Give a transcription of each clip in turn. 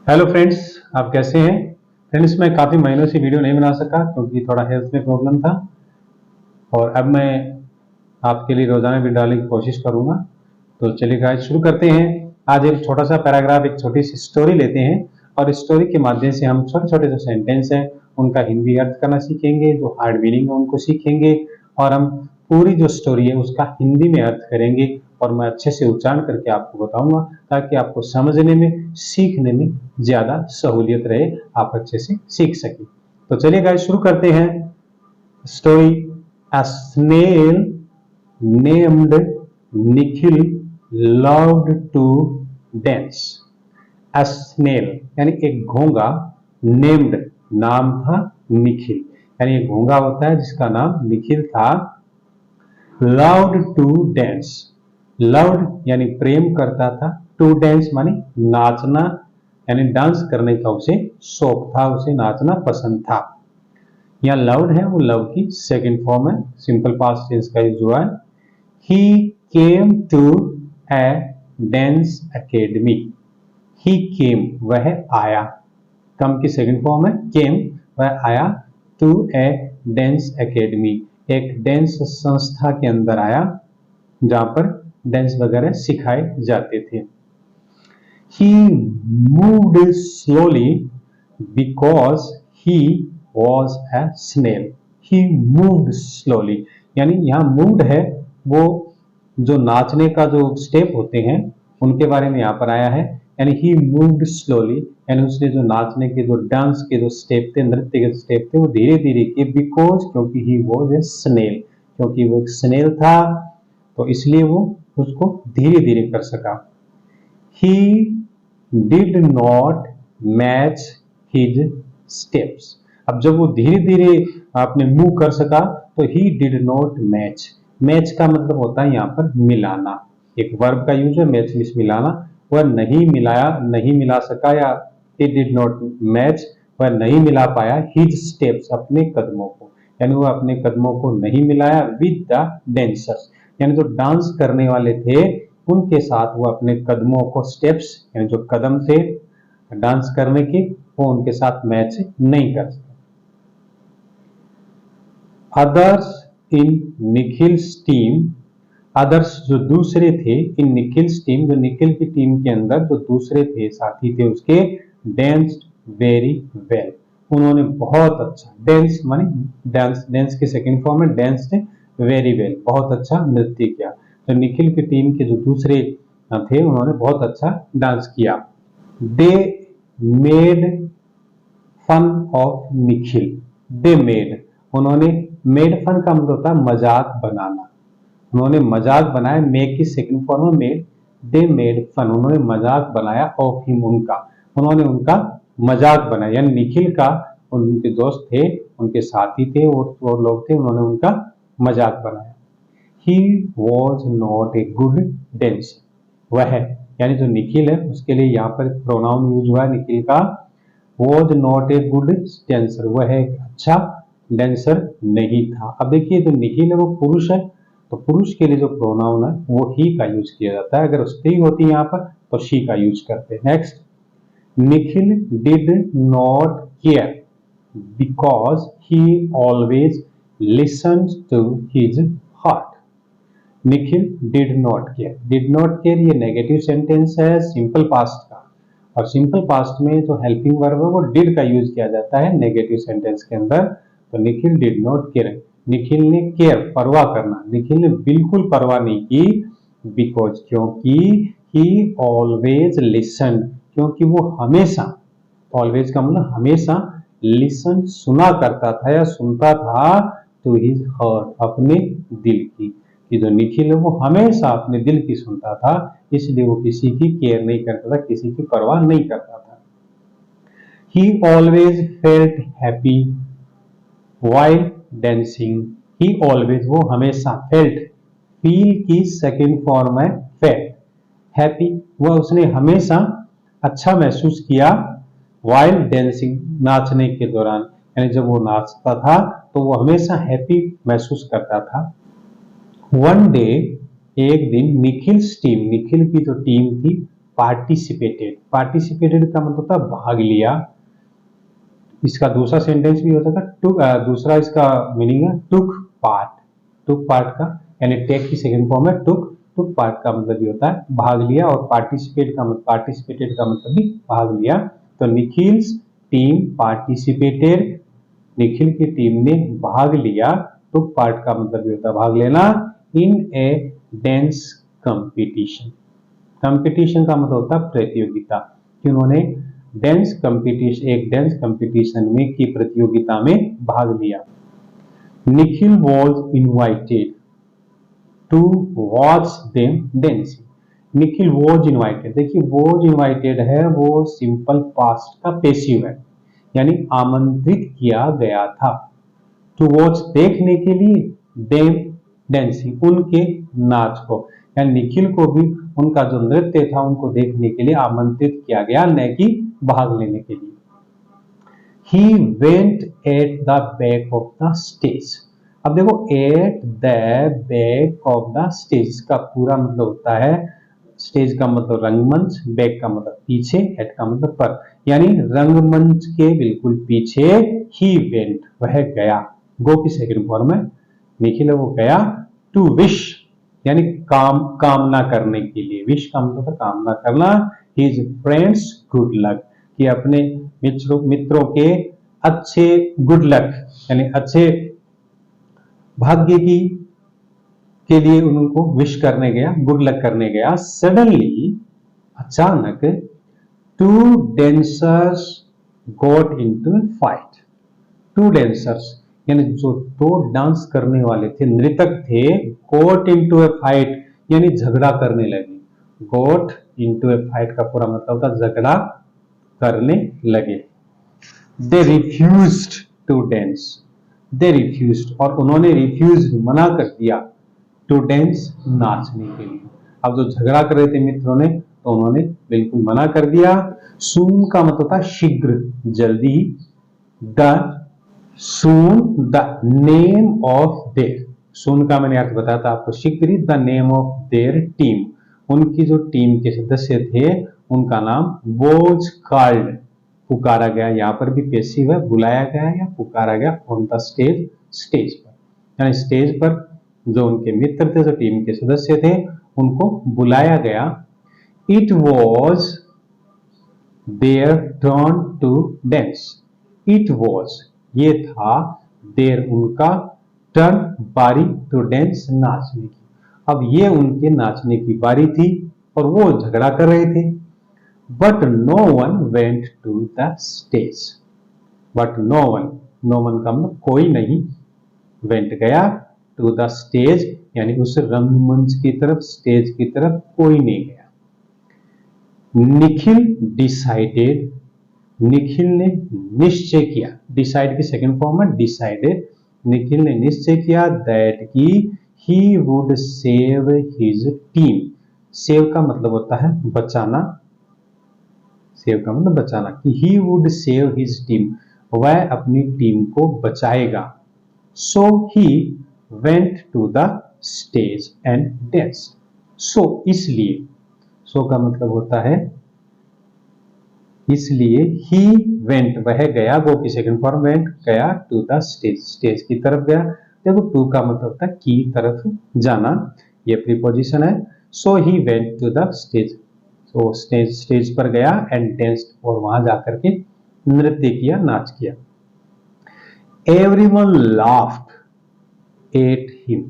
Hello friends, आप कैसे हैं? फ्रेंड्स, मैं काफ़ी महीनों से वीडियो नहीं बना सका क्योंकि थोड़ा हेल्थ में प्रॉब्लम था। और अब मैं आपके लिए रोज़ाना वीडियो डालने की कोशिश करूँगा। तो चलिए गाइस, शुरू करते हैं। आज एक छोटा सा पैराग्राफ, एक छोटी सी स्टोरी लेते हैं और इस स्टोरी के माध्यम से हम छोटे छोटे जो सेंटेंस हैं उनका हिंदी अर्थ करना सीखेंगे, जो हार्ड मीनिंग है उनको सीखेंगे और हम पूरी जो स्टोरी है उसका हिंदी में अर्थ करेंगे और मैं अच्छे से उच्चारण करके आपको बताऊंगा ताकि आपको समझने में, सीखने में ज़्यादा सहूलियत रहे, आप अच्छे से सीख सकें। तो चलिए गाइस, शुरू करते हैं story. A snail named Nikhil loved to dance. A snail यानी एक घोंगा, named नाम था, निखिल यानी एक घोंगा होता है जिसका नाम निखिल था। loved to dance, loved यानी प्रेम करता था, to dance मानी नाचना यानी डांस करने का उसे शौक था, उसे नाचना पसंद था। यहाँ लव्ड है वो लव की सेकंड फॉर्म है, सिंपल पास्ट टेंस का यूज हुआ है। He came to a dance academy. He came वह आया, कम की सेकंड फॉर्म है केम, वह आया, टू ए डांस एकेडमी एक डांस संस्था के अंदर आया जहां पर डांस वगैरह सिखाए जाते थे। He moved slowly because he was a snail. He moved slowly यानी यहाँ moved है वो जो नाचने का जो स्टेप होते हैं उनके बारे में यहाँ पर आया है। यानी he moved slowly यानी उसने जो नाचने के जो डांस के जो स्टेप थे, नृत्य के स्टेप थे, वो धीरे धीरे किए। बिकॉज क्योंकि he was a snail, क्योंकि वो एक स्नेल था तो इसलिए वो उसको धीरे धीरे कर सका। He did not match his steps. अब जब वो धीरे धीरे आपने मूव कर सका तो he did not match, match का मतलब होता है यहाँ पर मिलाना, एक वर्ब का यूज है मैच मीन्स मिलाना। वह नहीं मिलाया, नहीं मिला सका, या he did not match वह नहीं मिला पाया his steps अपने कदमों को, यानी वह अपने कदमों को नहीं मिलाया with the dancers यानी जो डांस करने वाले थे उनके साथ वो अपने कदमों को, स्टेप्स यानी जो कदम थे डांस करने के, वो उनके साथ मैच नहीं कर सके। Others in Nikhil's team, others जो दूसरे थे, इन निखिल्स टीम जो निखिल की टीम के अंदर जो दूसरे थे, साथी थे उसके, डांस्ड वेरी वेल उन्होंने बहुत अच्छा, डांस माने डांस, डांस की सेकंड फॉर्म है डांस्ड वेरी वेल बहुत अच्छा नृत्य किया। तो निखिल की टीम के जो दूसरे थे उन्होंने बहुत अच्छा डांस किया। They made fun of Nikhil, they made उन्होंने, मेड फन का मतलब होता है मजाक बनाना, उन्होंने मजाक बनाया, मेक की सेकंड फॉर्म है मेड, दे मेड फन उन्होंने मजाक बनाया, ऑफ हिम उनका, उन्होंने उनका मजाक बनाया यानी निखिल का, उनके दोस्त थे, उनके साथी थे और लोग थे, उन्होंने उनका मजाक बनाया। He was not a good dancer, वह यानी जो निखिल है उसके लिए यहाँ पर प्रोनाउन यूज हुआ है निखिल का, was not a good dancer वह एक अच्छा डांसर नहीं था। अब देखिए जो निखिल है वो पुरुष है तो पुरुष के लिए जो प्रोनाउन है वो ही का यूज किया जाता है, अगर स्त्री होती यहाँ पर तो शी का यूज करते हैं। Next, Nikhil did not care because he always listens to his heart. Nikhil did not care, did not care ये नेगेटिव सेंटेंस है सिंपल पास्ट का, और सिंपल पास्ट में जो हेल्पिंग वर्ब है वो डिड का यूज किया जाता है नेगेटिव सेंटेंस के अंदर। तो Nikhil did not care, Nikhil ने केयर परवाह करना, निखिल ने बिल्कुल परवाह नहीं की, बिकॉज क्योंकि ही ऑलवेज लिसन क्योंकि वो हमेशा, ऑलवेज का मतलब हमेशा, लिसन सुना करता था या सुनता था, टू हिज हार्ट अपने दिल की, कि जो निखिल है वो हमेशा अपने दिल की सुनता था, इसलिए वो किसी की केयर नहीं करता था, किसी की परवाह नहीं करता था। He always felt happy while dancing, he always वो हमेशा, felt feel की सेकंड फॉर्म है felt, happy वह उसने हमेशा अच्छा महसूस किया, while dancing नाचने के दौरान, यानी जब वो नाचता था तो वो हमेशा हैप्पी महसूस करता था। वन डे एक दिन निखिल्स टीम, निखिल की जो टीम थी पार्टिसिपेटेड। पार्टिसिपेटेड का मतलब होता है भाग लिया। इसका दूसरा सेंटेंस भी होता था दूसरा इसका मीनिंग है टुक पार्ट। टुक पार्ट का यानी टेक की सेकंड फॉर्म है टुक। टुक पार्ट का मतलब ये होता है भाग लिया, और पार्टिसिपेटेड का मतलब भी भाग लिया। तो निखिल्स टीम पार्टिसिपेटेड, निखिल की टीम ने भाग लिया। टुक पार्ट का मतलब ये होता है भाग लेना इन ए डांस कंपटीशन। कंपटीशन का मतलब होता है प्रतियोगिता, कि उन्होंने एक डांस कंपटीशन में की प्रतियोगिता में भाग लिया। Nikhil was invited to watch them dancing. Nikhil was invited, देखिए वॉज इनवाइटेड है वो सिंपल पास्ट का पैसिव है, यानी आमंत्रित किया गया था। टू वॉच देखने के लिए, देम डांसिंग उनके नाच को, यानी निखिल को भी उनका जो नृत्य था उनको देखने के लिए आमंत्रित किया गया, न कि भाग लेने के लिए। He went at the back of the stage। अब देखो at the back of the stage का पूरा मतलब होता है, स्टेज का मतलब रंगमंच, बैक का मतलब पीछे, एट का मतलब पर, यानी रंगमंच के बिल्कुल पीछे ही वेंट वह गया। गो की सेकंड फॉर्म है, निखिल वो गया टू विश यानी कामना करने के लिए। विश का मतलब कामना करना। हिज फ्रेंड्स गुड लक, कि अपने मित्रों के अच्छे गुड लक यानी अच्छे भाग्य की के लिए उनको विश करने गया, गुड लक करने गया। सडनली अचानक two dancers got into fight. Two dancers यानी जो दो डांस करने वाले थे, नृतक थे, गॉट इनटू ए फाइट यानी झगड़ा करने लगे। गॉट इनटू ए फाइट का पूरा मतलब होता है झगड़ा करने लगे। They refused to dance, they refused और उन्होंने रिफ्यूज मना कर दिया, टू डांस नाचने के लिए। अब जो झगड़ा कर रहे थे मित्रों ने, तो उन्होंने बिल्कुल मना कर दिया। सून का मतलब था शीघ्र, जल्दी। The soon the name of their, soon का मैंने अर्थ बताया था आपको शीघ्र। The name of their team, उनकी जो टीम के सदस्य थे उनका नाम वॉज कॉल्ड, पुकारा गया। यहाँ पर भी पैसिव है, बुलाया गया या पुकारा गया ऑन द स्टेज, स्टेज पर, यानी स्टेज पर जो उनके मित्र थे, जो टीम के सदस्य थे, उनको बुलाया गया। It was their turn to dance. It was ये था, देयर उनका, टर्न बारी, टू डांस नाचने की। अब ये उनके नाचने की बारी थी और वो झगड़ा कर रहे थे। But no one went to the stage. But no one का मतलब कोई नहीं, वेंट गया टू द स्टेज यानी उस रंगमंच की तरफ, स्टेज की तरफ कोई नहीं गया। निखिल डिसाइडेड, निखिल ने निश्चय किया। डिसाइड की सेकंड फॉर्म है डिसाइडेड। निखिल ने निश्चय किया दैट की ही would save his team. Save का मतलब होता है बचाना, सेव का मतलब बचाना, कि he would save his team, वह अपनी टीम को बचाएगा। So he went to the stage and danced. So इसलिए, सो का मतलब होता है इसलिए, ही वेंट वह गया, गो की सेकंड फॉर्म वेंट, गया टू द स्टेज, स्टेज की तरफ गया। देखो टू का मतलब होता है की तरफ जाना, ये प्रीपोजिशन है। So he went to the stage, तो स्टेज पर गया एंड डांस्ड और वहां जाकर के नृत्य किया, नाच किया। Everyone laughed at him.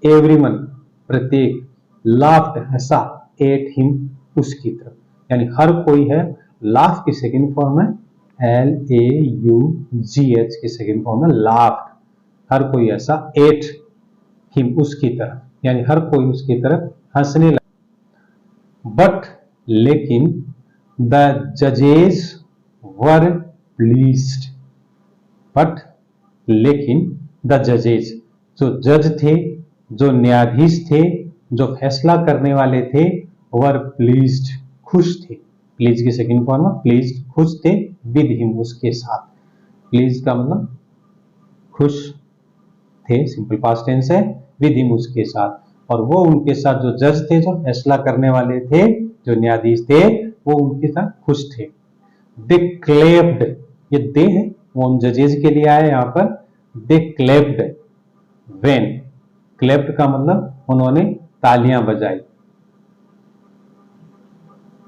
Everyone प्रत्येक, लाफ्ड हंसा, एट हिम उसकी तरफ, यानी हर कोई है। लाफ की सेकंड फॉर्म है LAUGH की सेकंड फॉर्म है लाफ्ड, हर कोई हंसा, एट हिम उसकी तरफ, यानी हर कोई उसकी तरफ हंसने लगा। बट लेकिन द जजेस वर प्लीज्ड। बट लेकिन द जजेस, जो जज थे, जो न्यायाधीश थे, जो फैसला करने वाले थे, वर प्लीज्ड खुश थे। प्लीज की सेकंड फॉर्म है प्लीज्ड, खुश थे, विद हिम उसके साथ। प्लीज का मतलब खुश थे, सिंपल पास्ट टेंस है, विद हिम उसके साथ। और वो उनके साथ जो जज थे, जो फैसला करने वाले थे, जो न्यायाधीश थे वो उनके साथ खुश थे। दे क्लेप्ड, ये दे है वो उन जजेज के लिए आया यहाँ पर। दे क्लेप्ड व्हेन, क्लेप्ड का मतलब उन्होंने तालियां बजाई,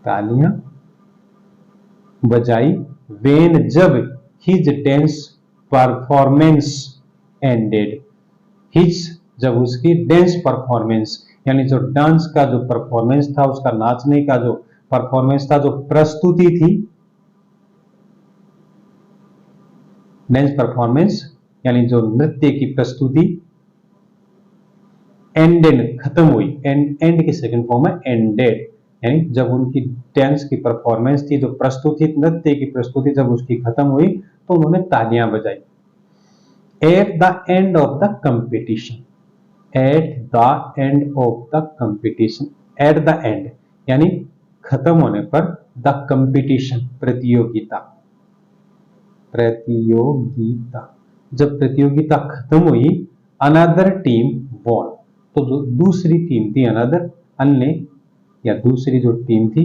तालियां बजाई। व्हेन, जब his dance performance ended, his जब उसकी डांस परफॉर्मेंस यानी जो डांस का जो परफॉर्मेंस था, उसका नाचने का जो परफॉर्मेंस था, जो प्रस्तुति थी, डांस परफॉर्मेंस यानी जो नृत्य की प्रस्तुति, एंडेड खत्म हुई, एंड की सेकंड फॉर्म है एंडेड, यानी जब उनकी डांस की परफॉर्मेंस थी, जो प्रस्तुति नृत्य की प्रस्तुति जब उसकी खत्म हुई तो उन्होंने तालियां बजाई। At the end of the competition, at the end of the competition, at the end यानी खत्म होने पर, द कंपटीशन प्रतियोगिता, प्रतियोगिता जब प्रतियोगिता खत्म हुई, अनदर टीम वॉन, तो जो दूसरी टीम थी, अनदर अन्य या दूसरी जो टीम थी,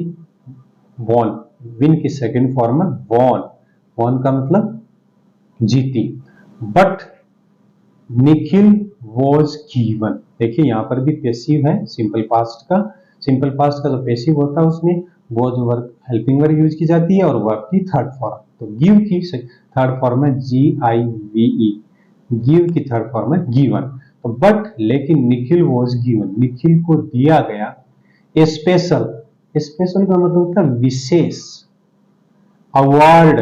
वॉन, विन की सेकंड फॉर्म है वॉन, वॉन का मतलब जीती। बट निखिल वॉज गिवन, देखिए यहां पर भी पैसिव है सिंपल पास्ट का। सिंपल पास्ट का जो पैसिव होता है उसमें was verb helping verb use की जाती है और वर्ब की थर्ड फॉर्म, तो गिव की थर्ड फॉर्म है GIVE, गिव की थर्ड फॉर्म है गिवन। तो बट लेकिन निखिल वॉज गिवन, निखिल को दिया गया स्पेशल, स्पेशल का मतलब होता है विशेष, अवार्ड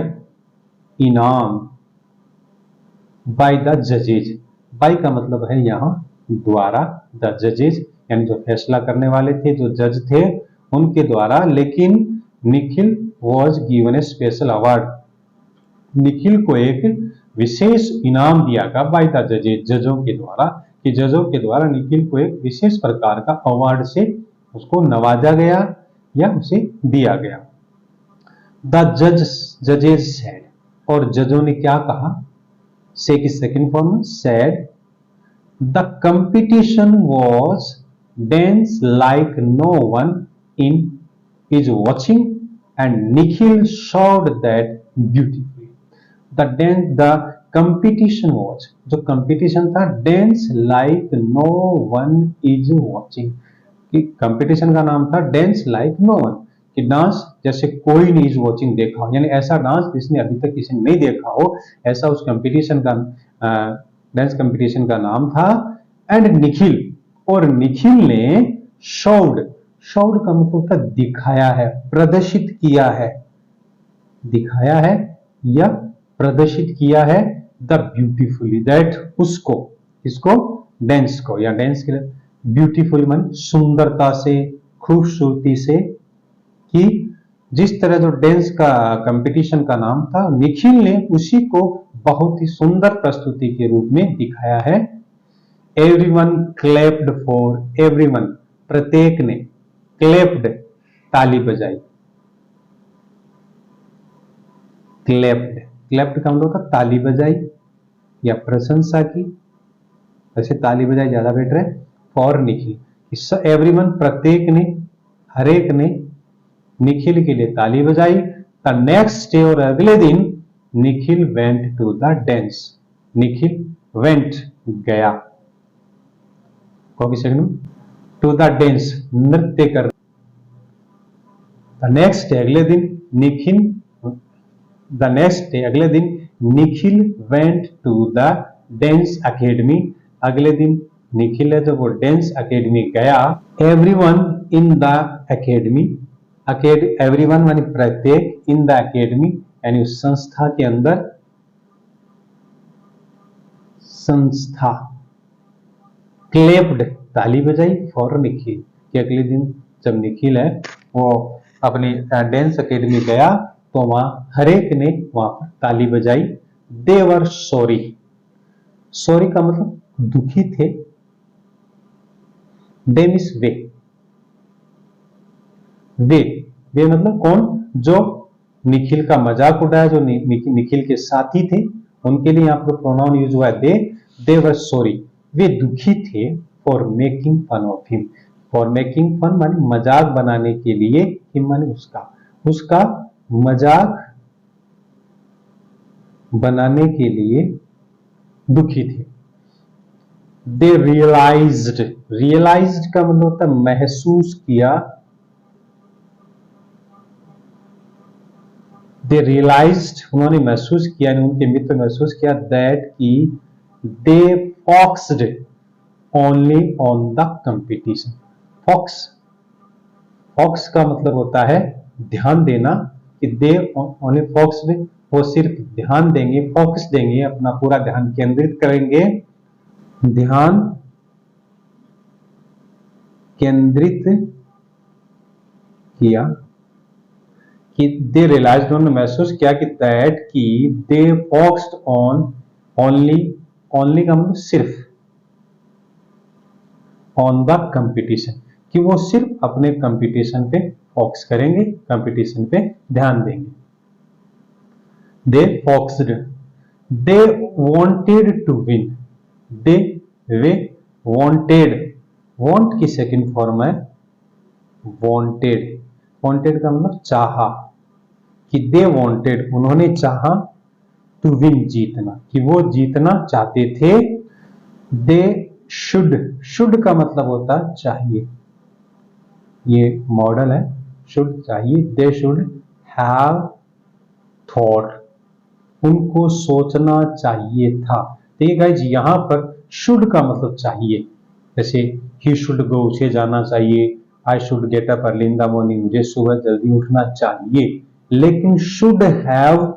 इनाम, बाय द जजेज, बाय का मतलब है यहां द्वारा, द जजेज यानी जो फैसला करने वाले थे, जो जज थे उनके द्वारा। लेकिन Nikhil was given A special award, Nikhil को एक विशेष इनाम दिया गया बाय द जजेज, जजों के द्वारा, कि जजों के द्वारा निखिल को एक विशेष प्रकार का अवार्ड से उसको नवाजा गया या उसे दिया गया। द जजेज सेड, और जजों ने क्या कहा, से की second form said, the competition was dance like no one in is watching and Nikhil showed that beautifully. The competition was, जो कंपटीशन था, dance like no one is watching, कि कंपटीशन का नाम था डांस लाइक नो वन, कि dance जैसे कोई नहीं इज वॉचिंग देखा हो, यानी ऐसा डांस जिसने अभी तक किसी ने नहीं देखा हो, ऐसा उस कंपटीशन का डांस कंपटीशन का नाम था। एंड निखिल, और निखिल ने शोड, शोड का मतलब था दिखाया है, प्रदर्शित किया है, दिखाया है या प्रदर्शित किया है, द ब्यूटीफुली, दैट उसको, इसको डांस को, या डांस के ब्यूटीफुल मन सुंदरता से, खूबसूरती से, कि जिस तरह जो डांस का कंपटीशन का नाम था, निखिल ने उसी को बहुत ही सुंदर प्रस्तुति के रूप में दिखाया है। एवरीवन क्लैप्ड फॉर एवरीवन, प्रत्येक ने, क्लैप्ड ताली बजाई, क्लैप्ड, क्लैप्ड का मतलब होता ताली बजाई या प्रशंसा की, वैसे ताली बजाई ज्यादा बेटर है। फॉर निखिल, एवरीवन प्रत्येक ने, हर एक ने निखिल के लिए ताली बजाई। द नेक्स्ट डे, और अगले दिन, Nikhil went to the dance, Nikhil went गया, copy second to the dance, नृत्य कर। द नेक्स्ट डे, अगले दिन, निखिल, द नेक्स्ट डे अगले दिन, Nikhil went to the dance academy, अगले दिन निखिल है जब वो डांस अकेडमी गया। Everyone in the academy, everyone मानी प्रत्येक, इन द अकेडमी यानी उस संस्था के अंदर, संस्था, क्लेप्ड ताली बजाई फॉर निखिल, कि अगले दिन जब निखिल है वो अपनी डांस अकेडमी गया तो वहां हर एक ने वहां पर ताली बजाई। दे वर सॉरी, सॉरी का मतलब दुखी थे, दे मीन्स वे, वे मतलब कौन, जो निखिल का मजाक उड़ाया, जो निखिल के साथी थे, उनके लिए यहाँ पर प्रोनाउन यूज हुआ है दे वर सॉरी, वे दुखी थे for making fun of him, for making fun माने मजाक बनाने के लिए, हिम माने उसका मजाक बनाने के लिए दुखी थे। दे रियलाइज्ड, रियलाइज्ड का मतलब होता है महसूस किया। दे रियलाइज्ड उन्होंने महसूस किया, उनके मित्र महसूस किया, दैट की they focused only on the competition. Focus का मतलब होता है ध्यान देना, कि दे ओनली फॉक्स्ड, वो सिर्फ ध्यान देंगे, फोकस देंगे, अपना पूरा ध्यान केंद्रित करेंगे, ध्यान केंद्रित किया, कि दे रियलाइज्ड उन्होंने महसूस किया कि दैट की they focused on only, only का मतलब सिर्फ, ऑन द कंपटीशन, कि वो सिर्फ अपने कंपटीशन पे फोकस करेंगे, कंपटीशन पे ध्यान देंगे। They focused, they wanted to win, they वे वांटेड, वांट की सेकंड फॉर्म है वांटेड, वांटेड का मतलब चाहा, कि दे वांटेड उन्होंने चाहा, टू विन जीतना, कि वो जीतना चाहते थे। दे शुड का मतलब होता है चाहिए, ये मॉडल है, शुड चाहिए, दे शुड हैव थॉट, उनको सोचना चाहिए था। देखिए गाइस यहां पर शुड का मतलब चाहिए, जैसे ही शुड गो उसे जाना चाहिए, I should get up early in the morning मुझे सुबह जल्दी उठना चाहिए, लेकिन शुड हैव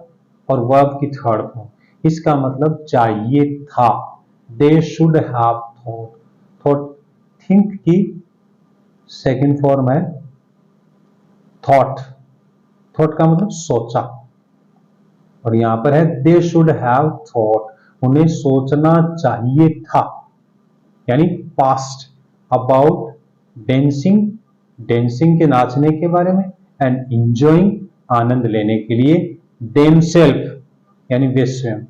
और वर्ब की थर्ड फॉर्म, इसका मतलब चाहिए था। They should have thought, thought think की सेकंड फॉर्म है थॉट, थॉट का मतलब सोचा, और यहां पर है दे शुड हैव थॉट, उन्हें सोचना चाहिए था, यानी पास्ट, अबाउट डेंसिंग, डेंसिंग के नाचने के बारे में, एंड इंजॉइंग आनंद लेने के लिए, देमसेल्फ यानी वे स्वयं,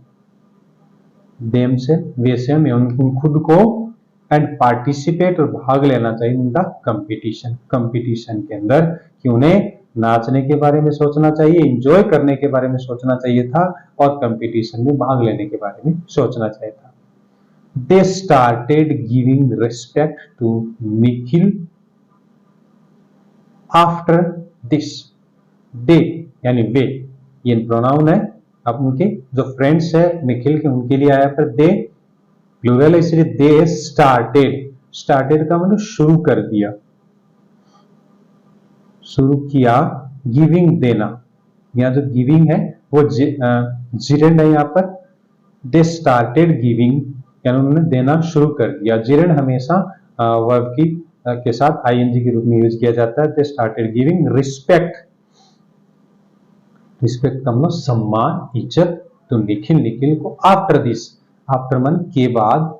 देमसेल्फ वे स्वयं उन खुद को, एंड पार्टिसिपेट और भाग लेना चाहिए इन द कंपटीशन, कंपटीशन के अंदर, कि उन्हें नाचने के बारे में सोचना चाहिए, एंजॉय करने के बारे में सोचना चाहिए था, और कंपटीशन में भाग लेने के बारे में सोचना चाहिए था। They started giving respect to Nikhil after this. They यानी वे, ये प्रोनाउन है, अब उनके जो फ्रेंड्स है निखिल के उनके लिए आया, पर दे प्लूरल है इसलिए दे स्टार्टेड, स्टार्टेड का मतलब शुरू कर दिया, शुरू किया, गिविंग देना, यहाँ जो गिविंग है वो जिरेंड है यहाँ पर, दे स्टार्टेड गिविंग यानी उन्होंने देना शुरू कर दिया। जिरेंड हमेशा वर्ब की के साथ आईएनजी के रूप में यूज किया जाता है। They started giving respect, respect का मतलब सम्मान, इज्जत, तो निखिल, निखिल को आफ्टर दिस, आफ्टर मन के बाद,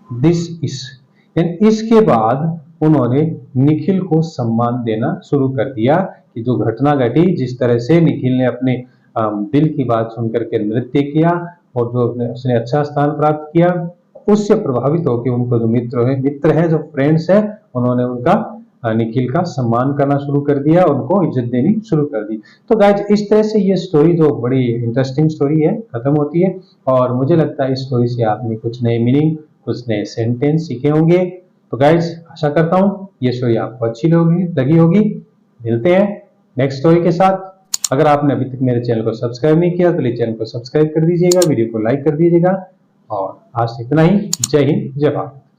दिस इस यानी इसके बाद उन्होंने निखिल को सम्मान देना शुरू कर दिया, कि जो घटना घटी, जिस तरह से निखिल ने अपने दिल की बात सुनकर के नृत्य किया और जो उसने अच्छा स्थान प्राप्त किया, उससे प्रभावित होकर उनको जो मित्र है जो फ्रेंड्स है, उन्होंने उनका निखिल का सम्मान करना शुरू कर दिया, उनको इज्जत देनी शुरू कर दी। तो गाइज इस तरह से ये स्टोरी जो बड़ी इंटरेस्टिंग स्टोरी है खत्म होती है, और मुझे लगता है इस स्टोरी से आपने कुछ नए मीनिंग, कुछ नए सेंटेंस सीखे होंगे। तो गाइज आशा करता हूँ ये स्टोरी आपको अच्छी लगी होगी। मिलते हैं नेक्स्ट स्टोरी के साथ। अगर आपने अभी तक मेरे चैनल को सब्सक्राइब नहीं किया तो प्लीज चैनल को सब्सक्राइब कर दीजिएगा, वीडियो को लाइक कर दीजिएगा, और आज इतना ही। जय हिंद, जय भारत।